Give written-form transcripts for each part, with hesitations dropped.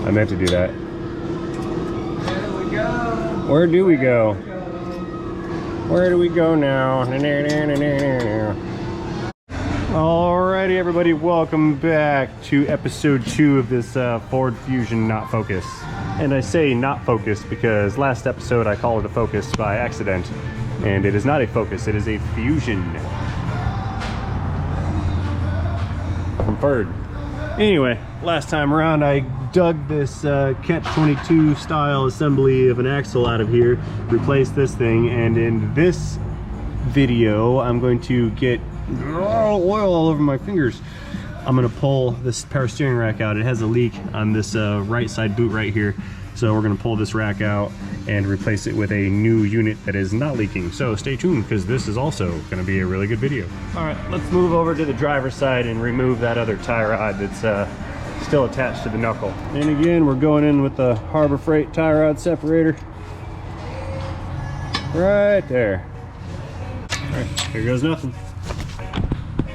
I meant to do that. There we go. Where do we go? Where do we go now? Alrighty, everybody, welcome back to episode 2 of this Ford Fusion not focus. And I say not focus because last episode I called it a focus by accident, and it is not a focus, it is a Fusion from Ford. Anyway, last time around I dug this catch-22 style assembly of an axle out of here, replaced this thing, and in this video I'm going to get oil all over my fingers. I'm going to pull this power steering rack out. It has a leak on this right side boot right here, so we're going to pull this rack out and replace it with a new unit that is not leaking. So stay tuned, because this is also going to be a really good video. All right, let's move over to the driver's side and remove that other tie rod that's still attached to the knuckle. And again, we're going in with the Harbor Freight tie rod separator right there. All right, here goes nothing.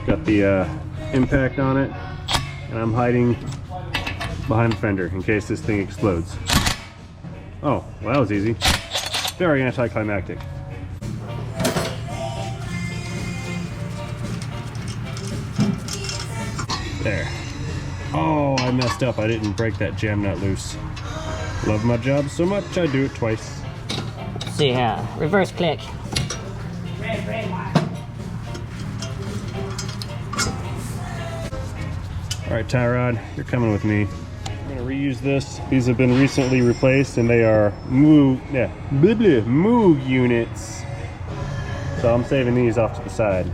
Got the impact on it, and I'm hiding behind the fender in case this thing explodes. Oh, well, that was easy. Very anticlimactic. There. Oh, I messed up. I didn't break that jam nut loose. Love my job so much, I do it twice. Let's see here. Reverse click. Alright, tie rod, you're coming with me. I'm going to reuse this. These have been recently replaced, and they are Moog units. So I'm saving these off to the side.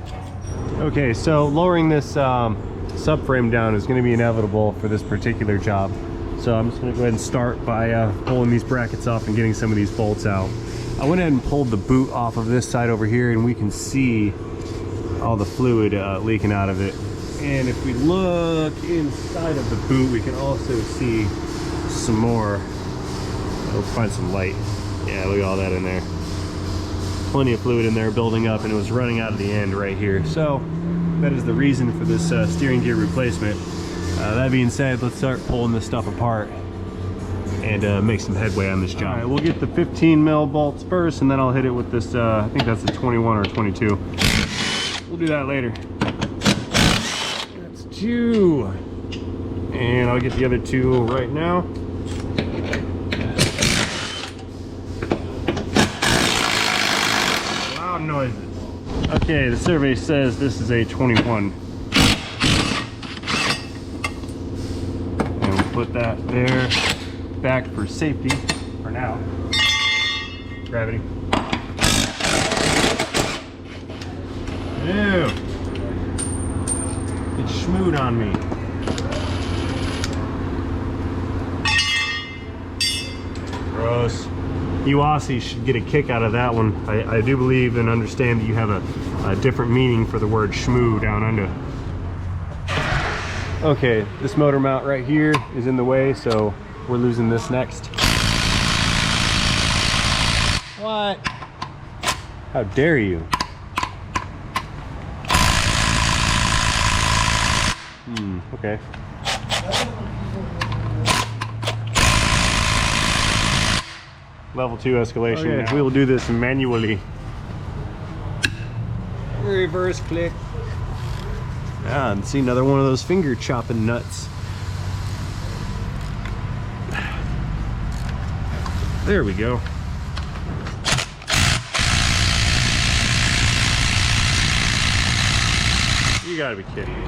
Okay, so lowering this subframe down is going to be inevitable for this particular job. So I'm just going to go ahead and start by pulling these brackets off and getting some of these bolts out. I went ahead and pulled the boot off of this side over here, and we can see all the fluid leaking out of it. And if we look inside of the boot, we can also see some more. We'll find some light. Yeah, look at all that in there. Plenty of fluid in there building up, and it was running out of the end right here. So that is the reason for this steering gear replacement. That being said, let's start pulling this stuff apart and make some headway on this job. All right, we'll get the 15 mil bolts first, and then I'll hit it with this, I think that's a 21 or 22. We'll do that later. That's 2. And I'll get the other 2 right now. Loud noises. Okay, the survey says this is a 21. And we'll put that there, back for safety for now. Gravity. Ew. It schmooed on me. Gross. You Aussie should get a kick out of that one. I do believe and understand that you have a different meaning for the word schmoo down under. Okay, this motor mount right here is in the way, so we're losing this next. What? How dare you? Okay. Level 2 escalation. Okay, we will do this manually. Reverse click. Ah, and see another one of those finger chopping nuts. There we go. You gotta be kidding me.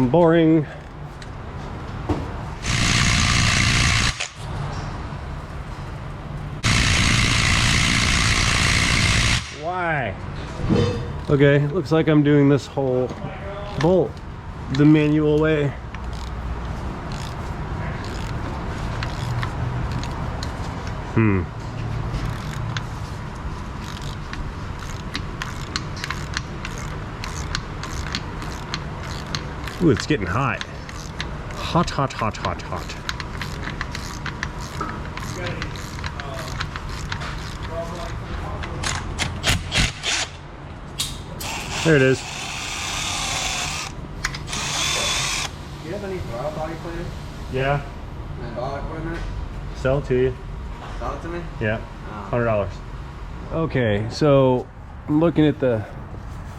Boring. Why? Okay, looks like I'm doing this whole bolt the manual way. Ooh, it's getting hot. Hot, hot, hot, hot, hot. There it is. body clean? Yeah. And ball equipment? Sell it to you. Sell it to me? Yeah. Oh. $100. Okay, so I'm looking at the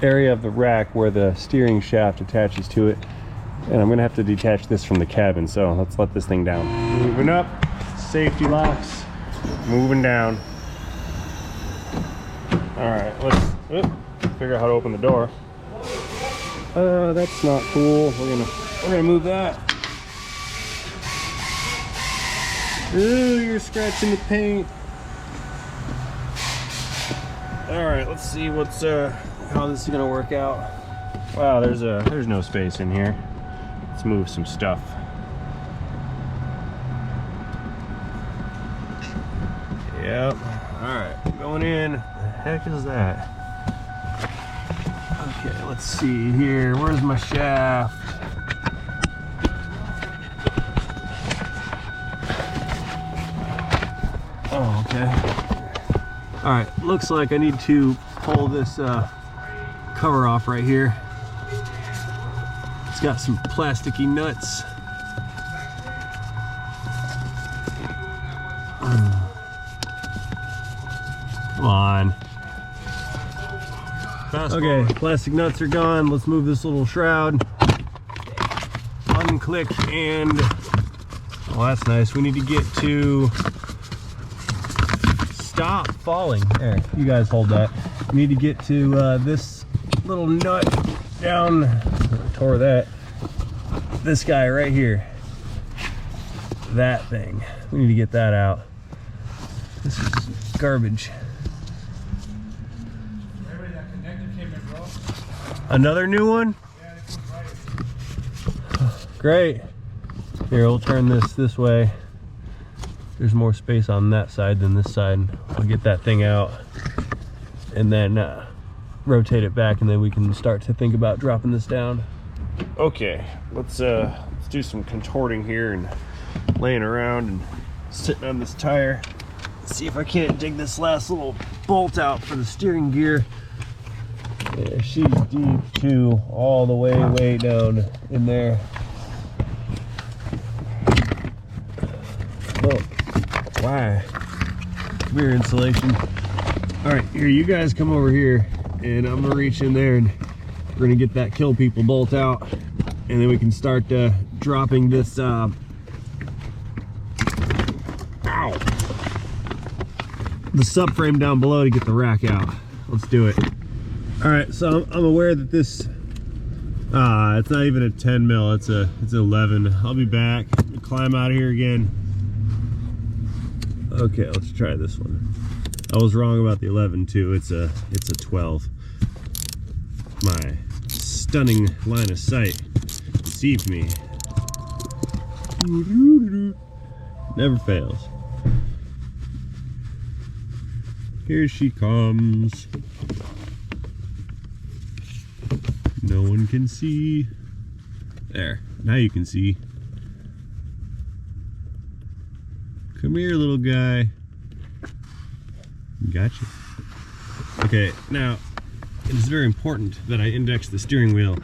area of the rack where the steering shaft attaches to it, and I'm gonna have to detach this from the cabin, so let's let this thing down. Moving up, safety locks, moving down. All right, let's figure out how to open the door. That's not cool. We're gonna move that. Ooh, you're scratching the paint. All right, let's see what's how this is gonna work out. Wow, there's no space in here. Let's move some stuff. Yep. All right, going in. The heck is that? Okay, let's see here. Where's my shaft? Oh, okay. All right, looks like I need to pull this cover off right here. It's got some plasticky nuts. Come on. Okay, plastic nuts are gone. Let's move this little shroud. Unclick and, oh, that's nice. We need to get to stop falling. There, you guys hold that. We need to get to this little nut down. I tore that. This guy right here. That thing. We need to get that out. This is garbage. Another new one? Yeah, it goes right. Great. Here, we'll turn this way. There's more space on that side than this side. I'll get that thing out and then rotate it back, and then we can start to think about dropping this down. Okay, let's do some contorting here and laying around and sitting on this tire. See if I can't dig this last little bolt out for the steering gear. Yeah, she's deep too, all the way down in there. Look, why? Rear insulation. All right, here, you guys come over here, and I'm gonna reach in there, and we're gonna get that kill people bolt out, and then we can start dropping this. Ow! The subframe down below to get the rack out. Let's do it. All right, so I'm aware that this, it's not even a 10 mil, it's 11. I'll be back. Climb out of here again. Okay, let's try this one. I was wrong about the 11 too. It's a 12. My stunning line of sight deceived me. Never fails. Here she comes. No one can see. There, now you can see. Come here, little guy. Gotcha. Okay, now it is very important that I index the steering wheel.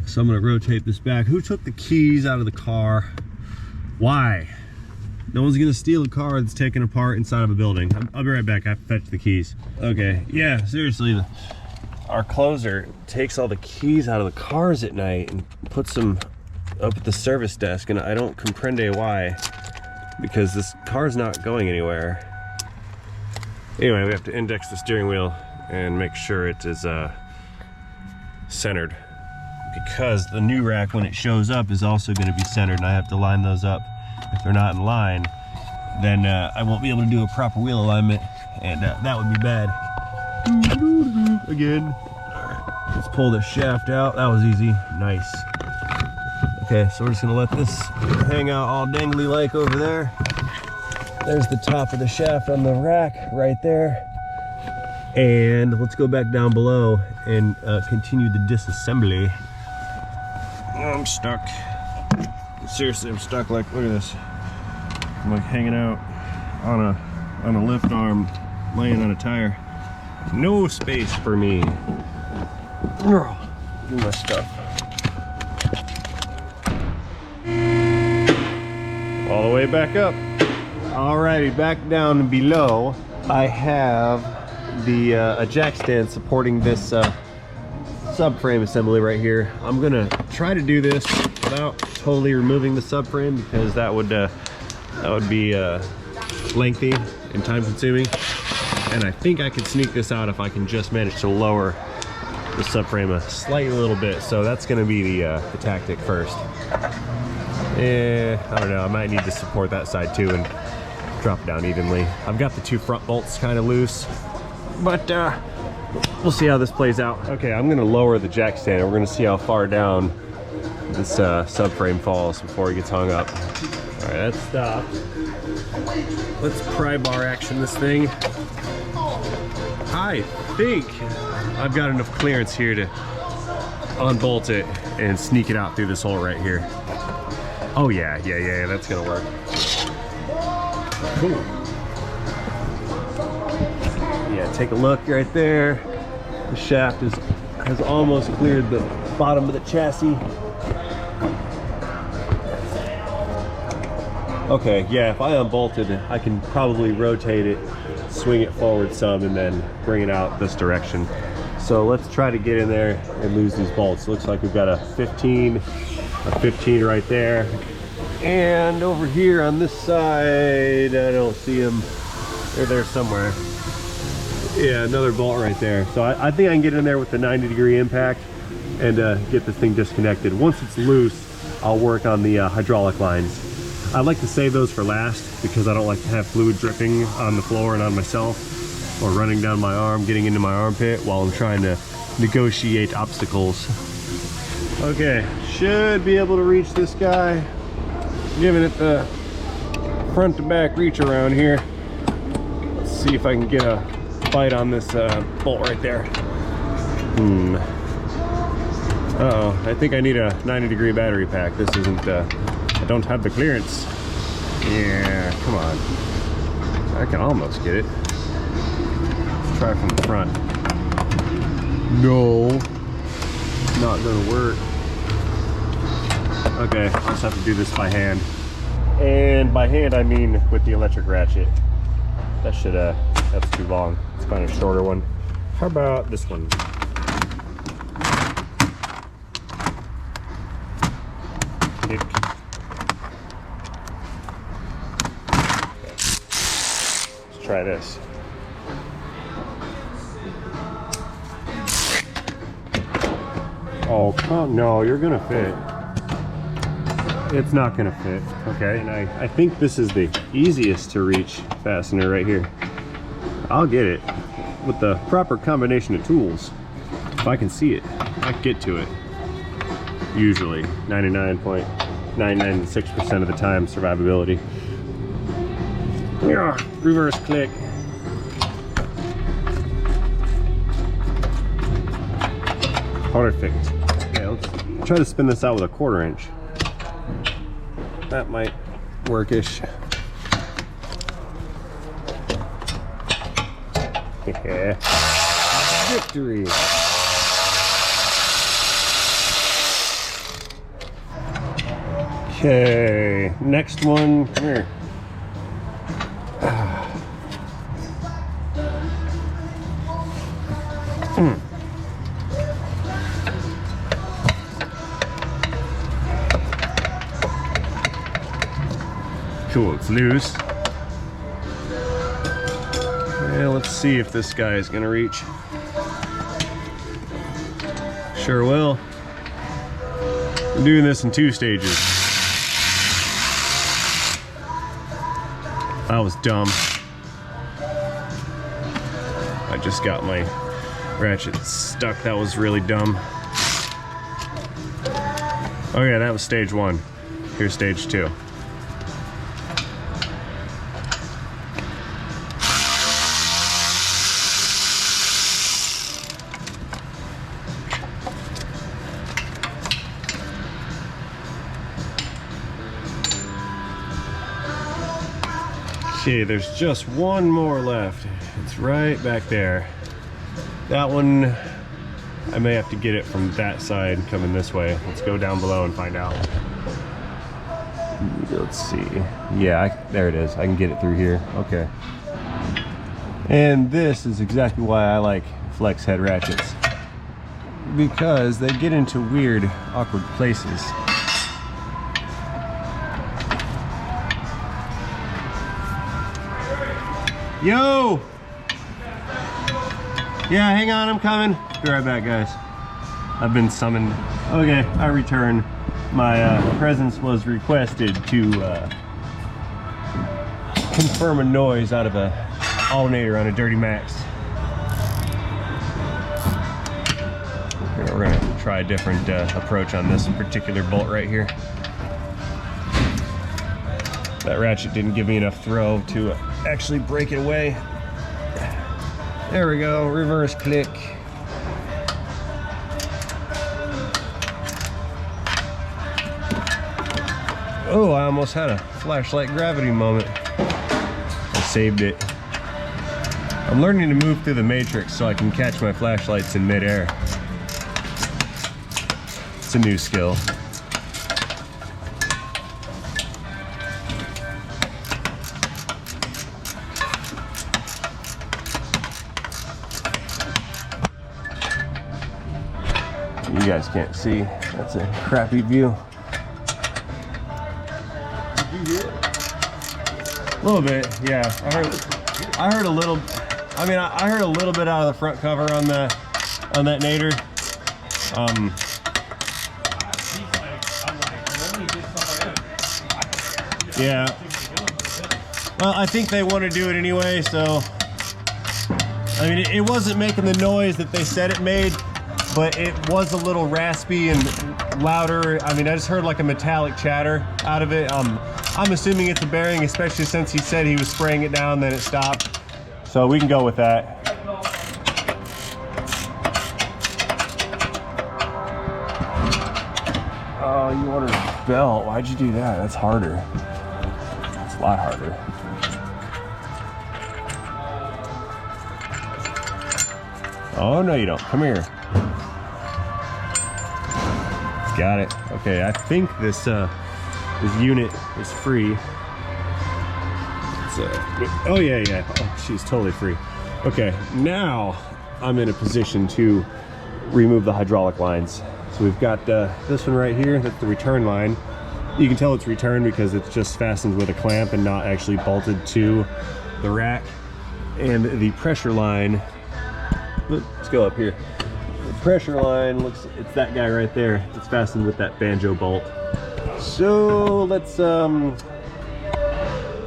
So I'm gonna rotate this back. Who took the keys out of the car? Why? No one's gonna steal a car that's taken apart inside of a building. I'll be right back. I have to fetch the keys. Okay, yeah, seriously, our closer takes all the keys out of the cars at night and puts them up at the service desk, and I don't comprende why, because this car's not going anywhere. Anyway, we have to index the steering wheel and make sure it is centered, because the new rack, when it shows up, is also going to be centered, and I have to line those up. If they're not in line, then I won't be able to do a proper wheel alignment, and that would be bad. Again. All right, let's pull this shaft out. That was easy. Nice. Okay, so we're just gonna let this hang out all dangly like over there. There's the top of the shaft on the rack right there. And let's go back down below and continue the disassembly. I'm stuck. Seriously, I'm stuck. Like, look at this. I'm like hanging out on a lift arm, laying on a tire. No space for me. Get my stuff. all the way back up. Alrighty, back down below, I have the a jack stand supporting this subframe assembly right here. I'm gonna try to do this without totally removing the subframe because that would be lengthy and time consuming. And I think I could sneak this out if I can just manage to lower the subframe a slightly little bit. So that's gonna be the tactic first. I don't know, I might need to support that side too and drop it down evenly. I've got the two front bolts kind of loose, but we'll see how this plays out. Okay, I'm gonna lower the jack stand and we're gonna see how far down this subframe falls before it gets hung up. All right, that's stopped. Let's pry bar action this thing. I think I've got enough clearance here to unbolt it and sneak it out through this hole right here. Oh yeah, that's gonna work. Cool. Yeah, take a look right there. The shaft has almost cleared the bottom of the chassis. Okay, yeah, if I unbolted it, I can probably rotate it, swing it forward some, and then bring it out this direction. So let's try to get in there and lose these bolts. Looks like we've got a 15 right there. And over here on this side, I don't see them. They're there somewhere. Yeah, another bolt right there. So I think I can get in there with the 90-degree impact and get this thing disconnected. Once it's loose, I'll work on the hydraulic lines. I like to save those for last because I don't like to have fluid dripping on the floor and on myself or running down my arm, getting into my armpit while I'm trying to negotiate obstacles. Okay, should be able to reach this guy. Giving it the front to back reach around here. Let's see if I can get a bite on this bolt right there. Uh-oh, I think I need a 90-degree battery pack. This isn't, I don't have the clearance. Yeah, come on. I can almost get it. Let's try from the front. No, not gonna work. Okay, I'll just have to do this by hand. And by hand, I mean with the electric ratchet. That should, that's too long. Let's find a shorter one. How about this one? Kick. Okay. Let's try this. Oh, come, no, you're gonna fit. It's not gonna fit. Okay, and I think this is the easiest to reach fastener right here. I'll get it with the proper combination of tools. If I can see it, I can get to it. Usually 99.996% of the time, survivability. Yeah, reverse click. Perfect. Yeah, let's try to spin this out with a 1/4 inch. That might work-ish. Yeah. Victory. Okay, next one. Come here. Cool, it's loose. Yeah, let's see if this guy is gonna reach. Sure will. I'm doing this in 2 stages. That was dumb. I just got my ratchet stuck. That was really dumb. Oh yeah, that was stage 1. Here's stage 2. Okay, there's just one more left. It's right back there. That one, I may have to get it from that side coming this way. Let's go down below and find out. Let's see. Yeah, there it is. I can get it through here. Okay. And this is exactly why I like flex head ratchets, because they get into weird, awkward places. Yo! Yeah, hang on, I'm coming. Be right back, guys. I've been summoned. Okay, I return. My presence was requested to confirm a noise out of a alternator on a Dirty Max. We're gonna try a different approach on this particular bolt right here. That ratchet didn't give me enough throw to actually break it away. There we go, reverse click. Oh, I almost had a flashlight gravity moment. I saved it. I'm learning to move through the matrix so I can catch my flashlights in midair. It's a new skill. You guys can't see. That's a crappy view. A little bit, yeah. I heard a little. I mean, I heard a little bit out of the front cover on that nader. Yeah. Well, I think they want to do it anyway, so. I mean, it wasn't making the noise that they said it made, but it was a little raspy and louder. I mean, I just heard like a metallic chatter out of it. I'm assuming it's a bearing, especially since he said he was spraying it down, then it stopped. So we can go with that. Oh, you ordered a belt. Why'd you do that? That's harder. It's a lot harder. Oh, no you don't. Come here. Got it. Okay, I think this unit is free. Oh yeah. Oh, she's totally free. Okay, now I'm in a position to remove the hydraulic lines. So we've got this one right here. That's the return line. You can tell it's returned because it's just fastened with a clamp and not actually bolted to the rack. And the pressure line. Let's go up here. The pressure line looks. It's that guy right there. It's fastened with that banjo bolt. So let's that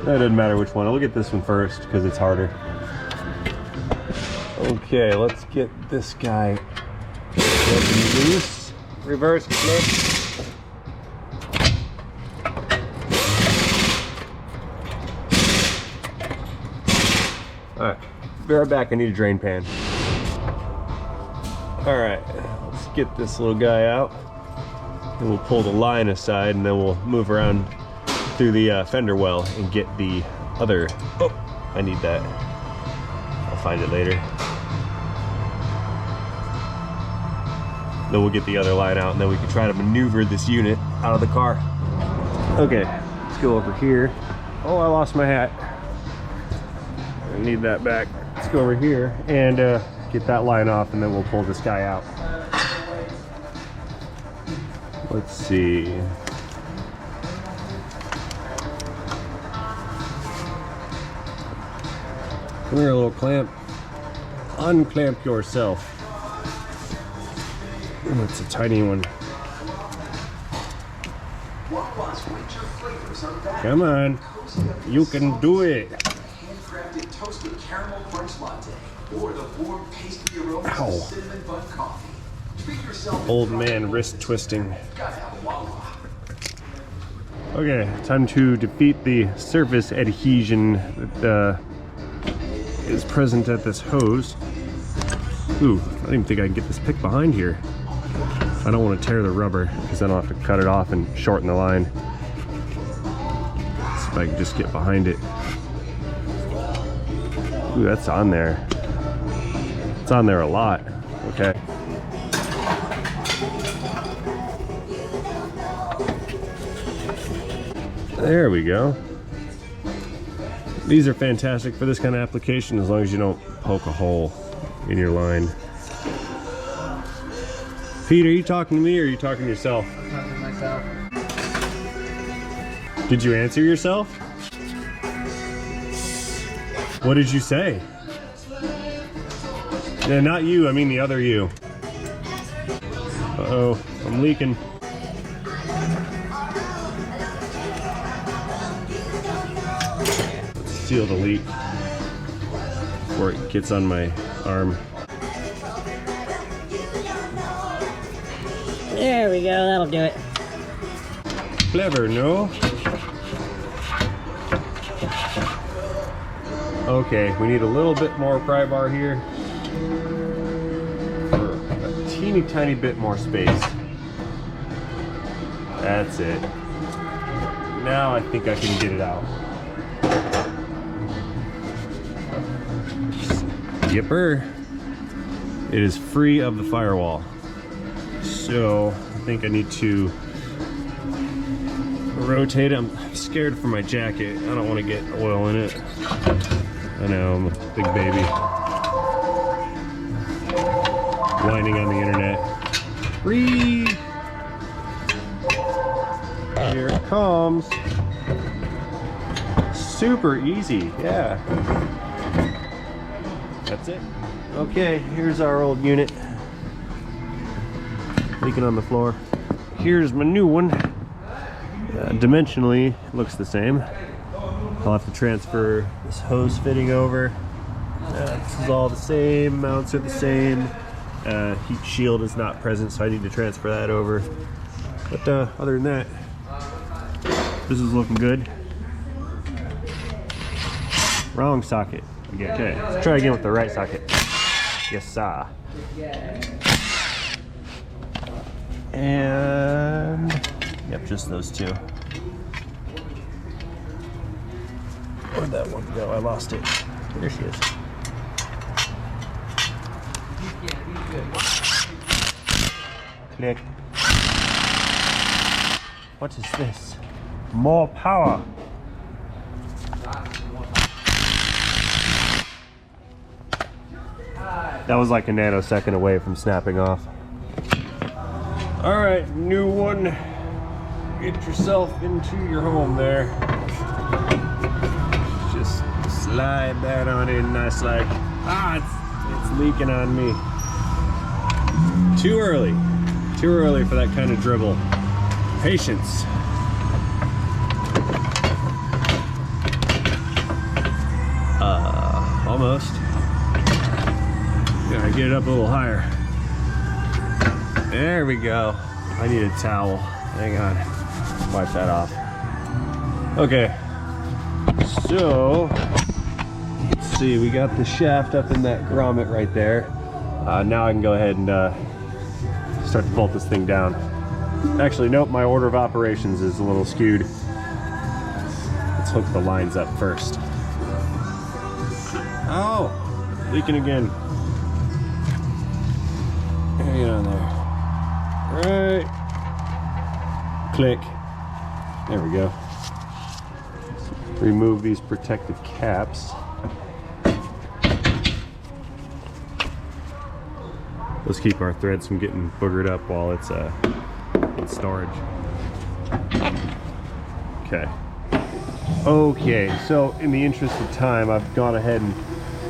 doesn't matter which one. I'll look at this one first because it's harder. Okay, let's get this guy loose. Reverse click. Alright, be right back. I need a drain pan. Alright, let's get this little guy out. And we'll pull the line aside and then we'll move around through the fender well and get the other. Oh, I need that. I'll find it later. Then we'll get the other line out and then we can try to maneuver this unit out of the car. Okay, let's go over here. Oh, I lost my hat. I need that back. Let's go over here and get that line off and then we'll pull this guy out. Let's see. Come here, little clamp. Unclamp yourself. Oh, it's a tiny one. Come on. You can do it. Handcrafted toasted caramel crunch latte or the warm pastry aromas of cinnamon bun coffee. Treat yourself. Old man wrist twisting. Okay, time to defeat the surface adhesion that is present at this hose. Ooh, I don't even think I can get this pick behind here. I don't want to tear the rubber because then I'll have to cut it off and shorten the line. Let's see if I can just get behind it. Ooh, that's on there. It's on there a lot. Okay. There we go. These are fantastic for this kind of application as long as you don't poke a hole in your line. Pete, are you talking to me or are you talking to yourself? I'm talking to myself. Did you answer yourself? What did you say? Yeah, not you, I mean the other you. Uh-oh, I'm leaking. Let's seal the leak before it gets on my arm. There we go, that'll do it. Clever, no? Okay, we need a little bit more pry bar here for a teeny tiny bit more space. That's it. Now I think I can get it out. Yipper. It is free of the firewall. So I think I need to rotate it. I'm scared for my jacket. I don't want to get oil in it. I know, I'm a big baby. Whining on the internet. Free! Here it comes. Super easy, yeah. That's it. Okay, here's our old unit. Leaking on the floor. Here's my new one. Dimensionally, it looks the same. I'll have to transfer this hose fitting over. This is all the same, mounts are the same. Heat shield is not present, so I need to transfer that over. But other than that, this is looking good. Wrong socket. Okay, let's try again with the right socket. Yes, sir. And yep, just those two. Where'd that one go? I lost it. There she is. Click. What is this? More power. That was like a nanosecond away from snapping off. All right, new one. Get yourself into your home there. Just slide that on in nice like. Ah, it's leaking on me. Too early. Too early for that kind of dribble. Patience. Almost. Gotta get it up a little higher. There we go. I need a towel. Hang on. Wipe that off. Okay. So, let's see. We got the shaft up in that grommet right there. Now I can go ahead and start to bolt this thing down. Actually, nope. My order of operations is a little skewed. Let's hook the lines up first. Oh! Leaking again. Get on there. Right. Click. There we go. Remove these protective caps. Let's keep our threads from getting boogered up while it's in storage. Okay. Okay, so in the interest of time, I've gone ahead and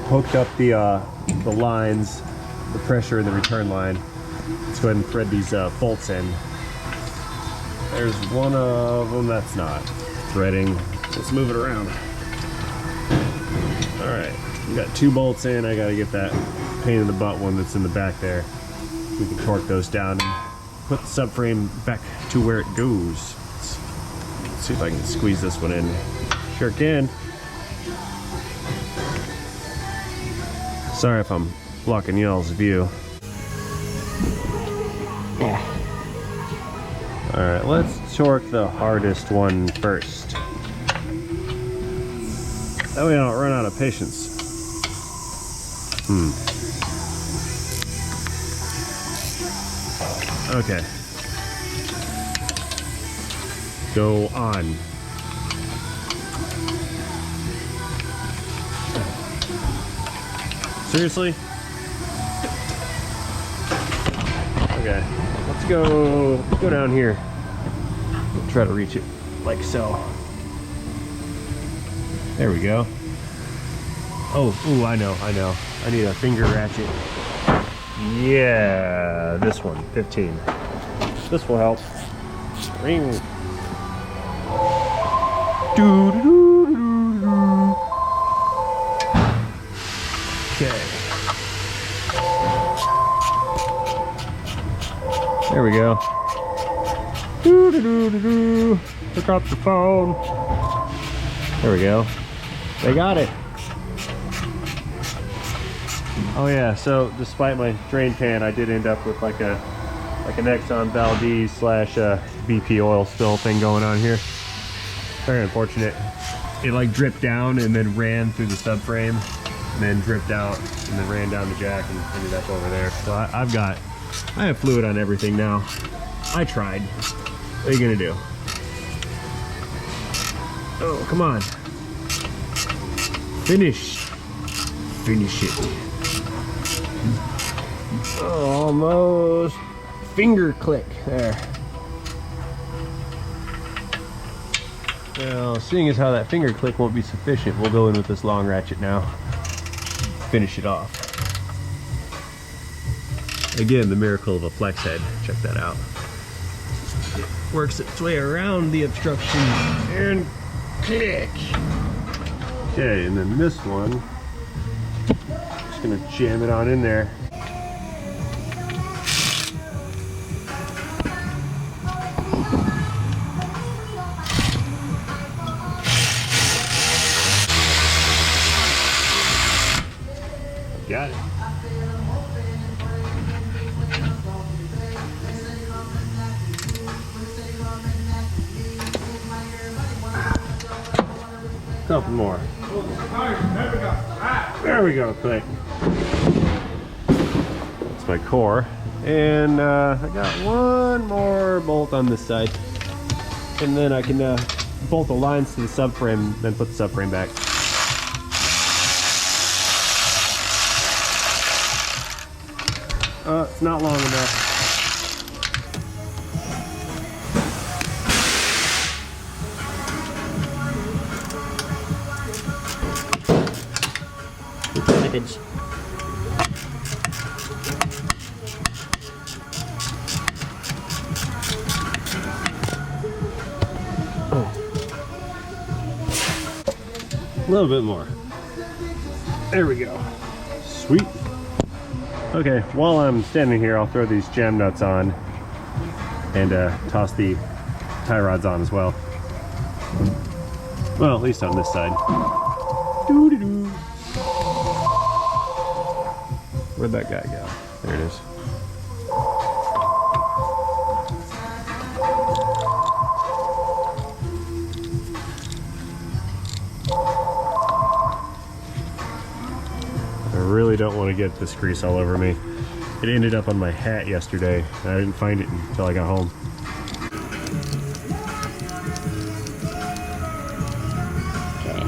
hooked up the lines, the pressure and the return line. Let's go ahead and thread these bolts in. There's one of them that's not threading. Let's move it around. All right, we got 2 bolts in. I gotta get that pain in the butt one that's in the back there. We can torque those down and put the subframe back to where it goes. Let's see if I can squeeze this one in. Sure can. Sorry if I'm blocking y'all's view. Yeah. All right, let's torque the hardest one first. That way I don't run out of patience. Okay. Go on. Seriously? Okay, let's go down here. Try to reach it like so. There we go. Oh, ooh, I know. I need a finger ratchet. Yeah, this one, 15. This will help. Ring. Okay. There we go. Pick up the phone. There we go. They got it. Oh yeah, so despite my drain pan, I did end up with like an Exxon Valdez slash BP oil spill thing going on here. Very unfortunate. It like dripped down and then ran through the subframe, and then dripped out and then ran down the jack and ended up over there. So I have fluid on everything now. I tried. What are you gonna do? Oh, come on. Finish it. Oh, almost. Finger click there. Well, seeing as how that finger click won't be sufficient, we'll go in with this long ratchet now. Finish it off. Again, the miracle of a flex head. Check that out. It works its way around the obstruction and click. Okay, and then this one, just gonna jam it on in there. Got it. Couple more. There we go, click. That's my core. And I got one more bolt on this side. And then I can bolt the lines to the subframe, then put the subframe back. It's not long enough. Package. A little bit more. There we go. Sweet. Okay, while I'm standing here, I'll throw these jam nuts on and toss the tie rods on as well. Well, at least on this side. Doo-doo-doo. Where'd that guy go? There it is. I really don't want to get this grease all over me. It ended up on my hat yesterday, and I didn't find it until I got home. Okay.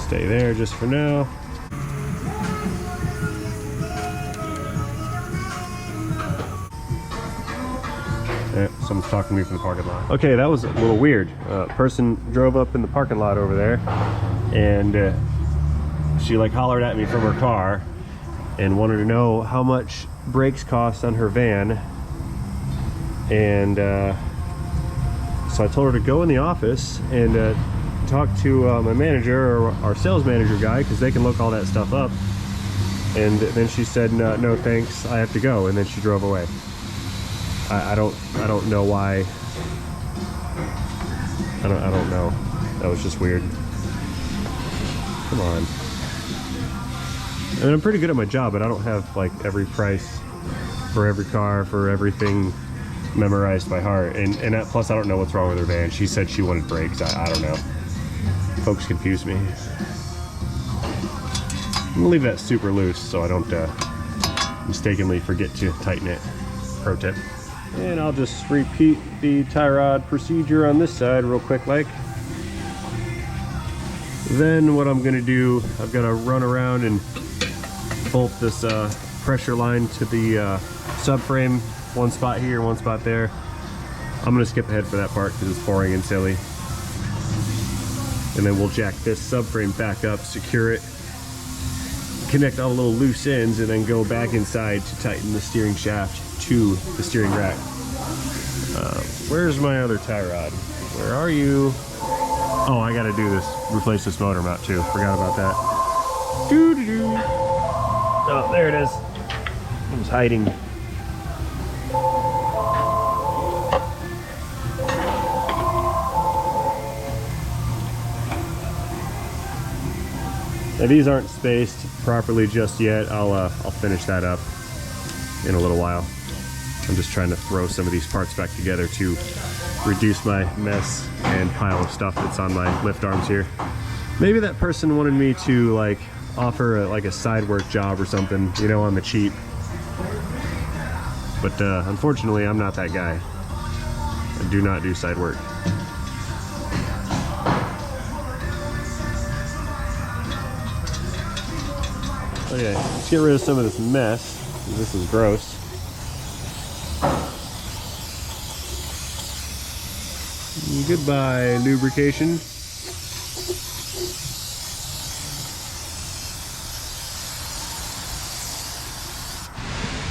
Stay there just for now. Someone's talking to me from the parking lot. Okay, that was a little weird. A person drove up in the parking lot over there, and she like hollered at me from her car and wanted to know how much brakes cost on her van. And so I told her to go in the office and talk to my manager or our sales manager guy, because they can look all that stuff up. And then she said, no thanks, I have to go, and then she drove away. I don't know why. I don't know. That was just weird. Come on. And I'm pretty good at my job, but I don't have like every price for every car, for everything memorized by heart. And plus I don't know what's wrong with her van. She said she wanted brakes. I don't know. Folks confuse me. I'm gonna leave that super loose so I don't mistakenly forget to tighten it. Pro tip. And I'll just repeat the tie rod procedure on this side real quick like. Then what I'm gonna do, I've gotta run around and bolt this pressure line to the subframe. One spot here, one spot there. I'm gonna skip ahead for that part because it's boring and silly. And then we'll jack this subframe back up, secure it, connect all the little loose ends, and then go back inside to tighten the steering shaft to the steering rack. Where's my other tie rod? Where are you? Oh, I gotta do this, replace this motor mount too. Forgot about that. Doo-doo-doo. Oh, there it is. It was hiding. Now, these aren't spaced properly just yet. I'll finish that up in a little while. I'm just trying to throw some of these parts back together to reduce my mess and pile of stuff that's on my lift arms here. Maybe that person wanted me to like offer like a side work job or something, you know, on the cheap. But unfortunately, I'm not that guy. I do not do side work. Okay, let's get rid of some of this mess. This is gross. Goodbye, lubrication.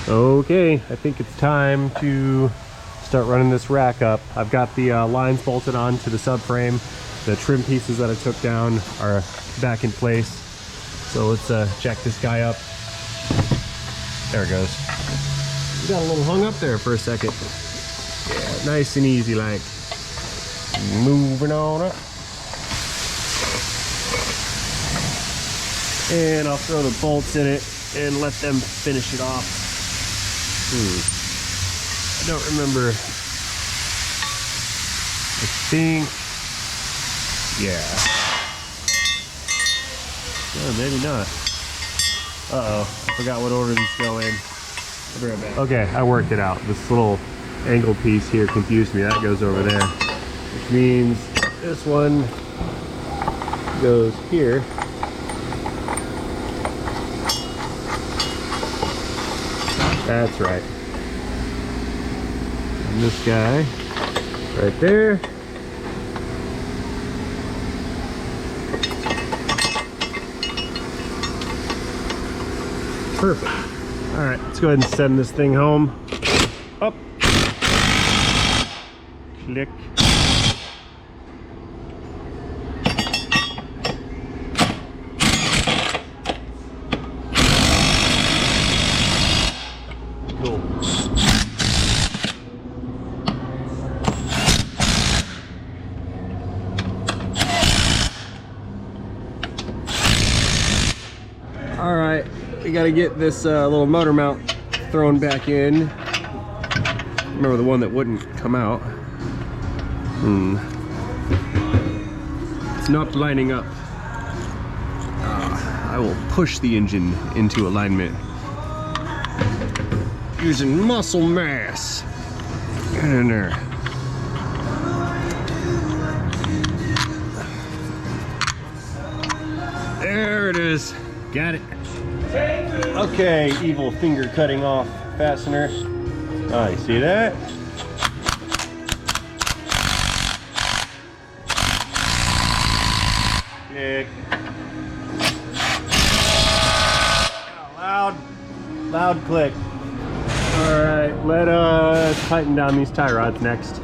Okay, I think it's time to start running this rack up. I've got the lines bolted onto the subframe. The trim pieces that I took down are back in place. So let's jack this guy up. There it goes. We got a little hung up there for a second. Yeah, nice and easy like. Moving on up. And I'll throw the bolts in it and let them finish it off. I don't remember. I think, yeah. No, maybe not. Uh-oh, I forgot what order these go in. I'll be right back. Okay, I worked it out. This little angle piece here confused me. That goes over there. Which means this one goes here. That's right. And this guy right there. Perfect. All right, let's go ahead and send this thing home. Up. Click. Cool. All right, we got to get this little motor mount thrown back in. Remember the one that wouldn't come out. It's not lining up. I will push the engine into alignment using muscle mass. Get in there. There it is. Got it. Okay, evil finger cutting off fastener. Oh, you see that? Click. Loud click. All right, let us tighten down these tie rods next.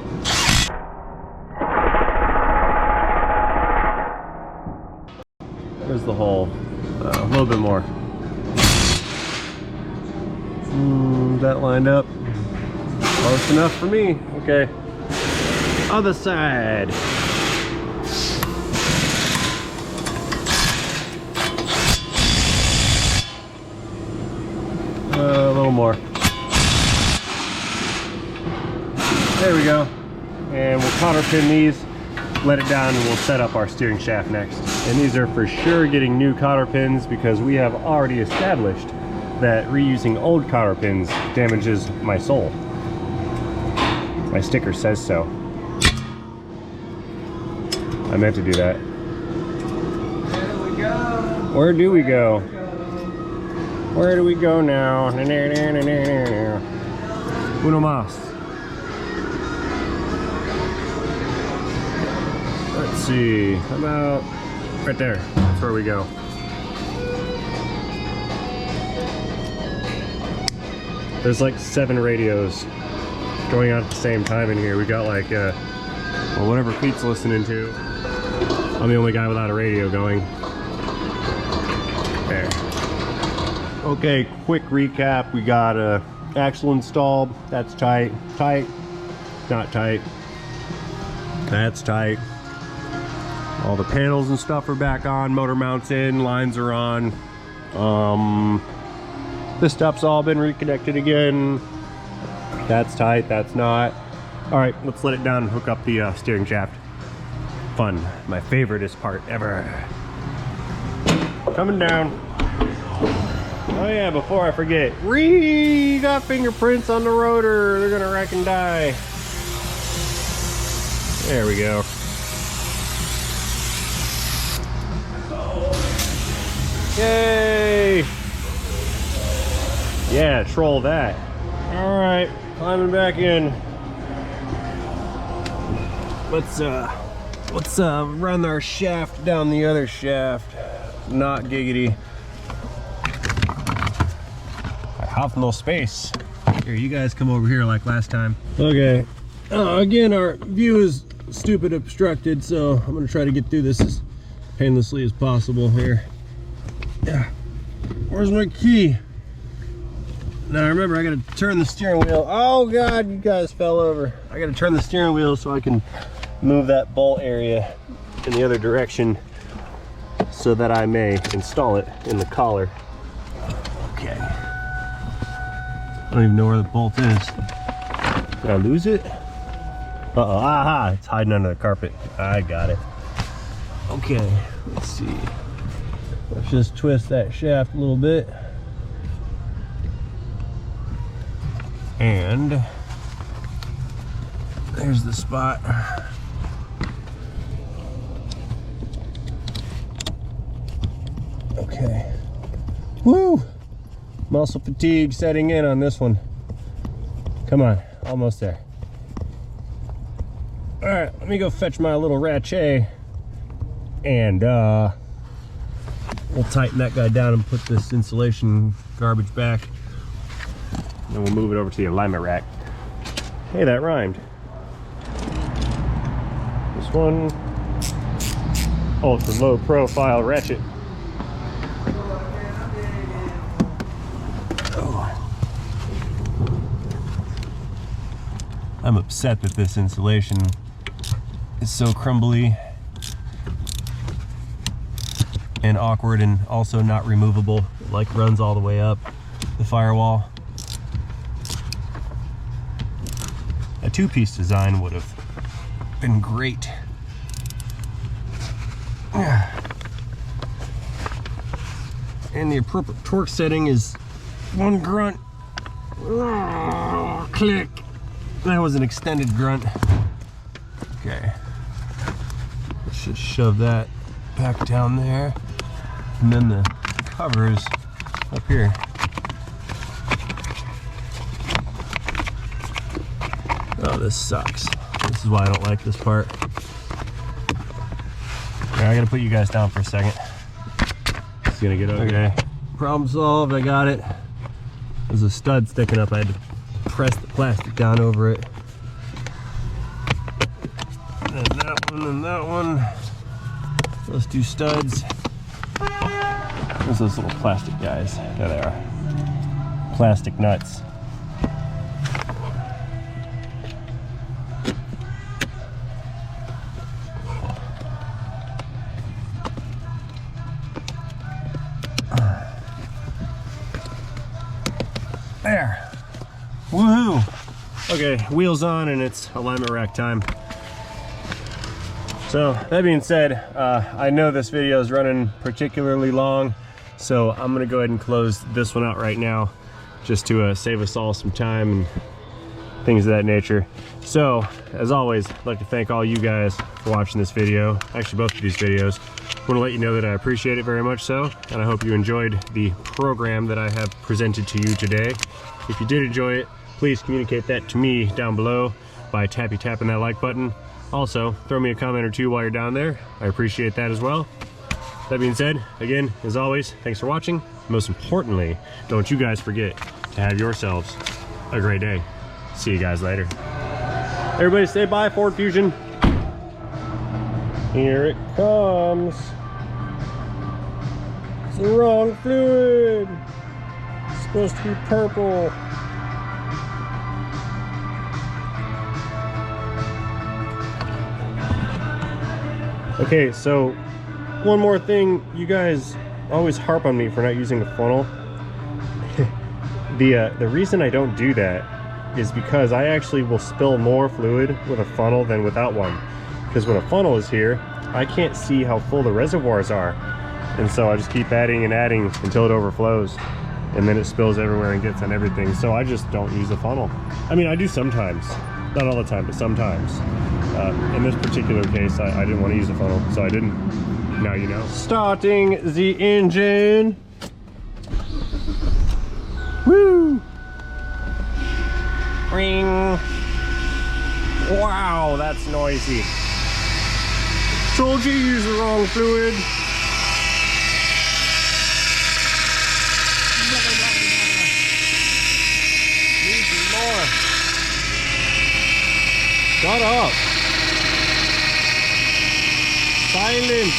There's the hole. A little bit more. That lined up. Close enough for me. Okay. Other side. A little more. There we go. And we'll counter pin these, let it down, and we'll set up our steering shaft next. And these are for sure getting new cotter pins because we have already established that reusing old cotter pins damages my sole. My sticker says so. I meant to do that. There we go. Where do we go? Where do we go now? Uno más. Let's see. How about right there? That's where we go. There's like 7 radios going on at the same time in here. We got like, well, whatever Pete's listening to. I'm the only guy without a radio going. There. Okay, quick recap. We got a axle installed. That's tight. Tight. Not tight. That's tight. All the panels and stuff are back on. Motor mounts in. Lines are on. This stuff's all been reconnected again. That's tight. That's not. All right, let's let it down and hook up the steering shaft. Fun. My favoriteest part ever. Coming down. Oh yeah, before I forget, got fingerprints on the rotor. They're gonna wreck and die. There we go. Yay! Yeah, troll that. All right, climbing back in. Let's run our shaft down the other shaft. Not giggity. I have no space. Here, you guys come over here like last time. Okay. Again, our view is stupid obstructed, so I'm gonna try to get through this as painlessly as possible here. Yeah. Where's my key? Now remember, I gotta turn the steering wheel. Oh God, you guys fell over. I gotta turn the steering wheel so I can move that bolt area in the other direction so that I may install it in the collar. Okay. I don't even know where the bolt is. Did I lose it? Uh-oh, aha, it's hiding under the carpet. I got it. Okay, let's see. Let's just twist that shaft a little bit. And there's the spot. Okay. Woo! Muscle fatigue setting in on this one. Come on, almost there. All right, let me go fetch my little ratchet and we'll tighten that guy down and put this insulation garbage back. And we'll move it over to the alignment rack. Hey, that rhymed. This one, ultra low profile ratchet. Oh. I'm upset that this insulation is so crumbly and awkward and also not removable. It like runs all the way up the firewall. A 2-piece design would have been great. And the appropriate torque setting is 1 grunt. Click. That was an extended grunt. Okay. Let's just shove that back down there. And then the covers up here. Oh, this sucks. This is why I don't like this part. Yeah, I gotta put you guys down for a second. It's gonna get over. Okay. Problem solved, I got it. There's a stud sticking up. I had to press the plastic down over it. And that one and that one. Those 2 studs. There's those little plastic guys. There they are. Plastic nuts. There. Woohoo! Okay, wheels on and it's alignment rack time. So that being said, I know this video is running particularly long, so I'm gonna go ahead and close this one out right now just to save us all some time. And I things of that nature. So, as always, I'd like to thank all you guys for watching this video, actually both of these videos. I want to let you know that I appreciate it very much so, and I hope you enjoyed the program that I have presented to you today. If you did enjoy it, please communicate that to me down below by tapping that like button. Also, throw me a comment or two while you're down there. I appreciate that as well. That being said, again, as always, thanks for watching. Most importantly, don't you guys forget to have yourselves a great day. See you guys later. Everybody say bye, Ford Fusion. Here it comes. It's the wrong fluid. It's supposed to be purple. Okay, so one more thing, you guys always harp on me for not using a funnel. The reason I don't do that is because I actually will spill more fluid with a funnel than without one. Because when a funnel is here, I can't see how full the reservoirs are. And so I just keep adding and adding until it overflows. And then it spills everywhere and gets on everything. So I just don't use a funnel. I mean, I do sometimes. Not all the time, but sometimes. In this particular case, I didn't want to use a funnel, so I didn't. Now you know. Starting the engine. Woo! Ring. Wow, that's noisy. Told you use the wrong fluid. Need more. Shut up. Silence.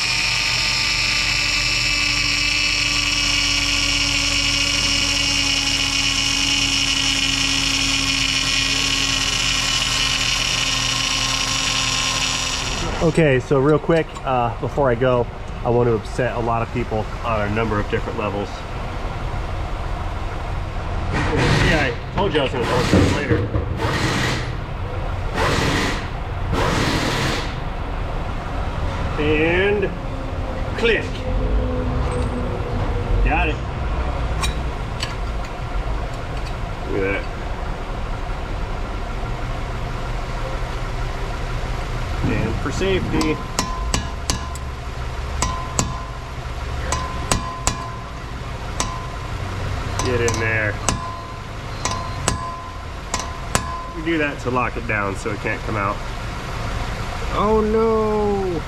Okay, so real quick, before I go, I want to upset a lot of people on a number of different levels. Yeah, I told you I was going to post this later. And click. Got it. Look at that. And for safety, get in there. You do that to lock it down so it can't come out. Oh no!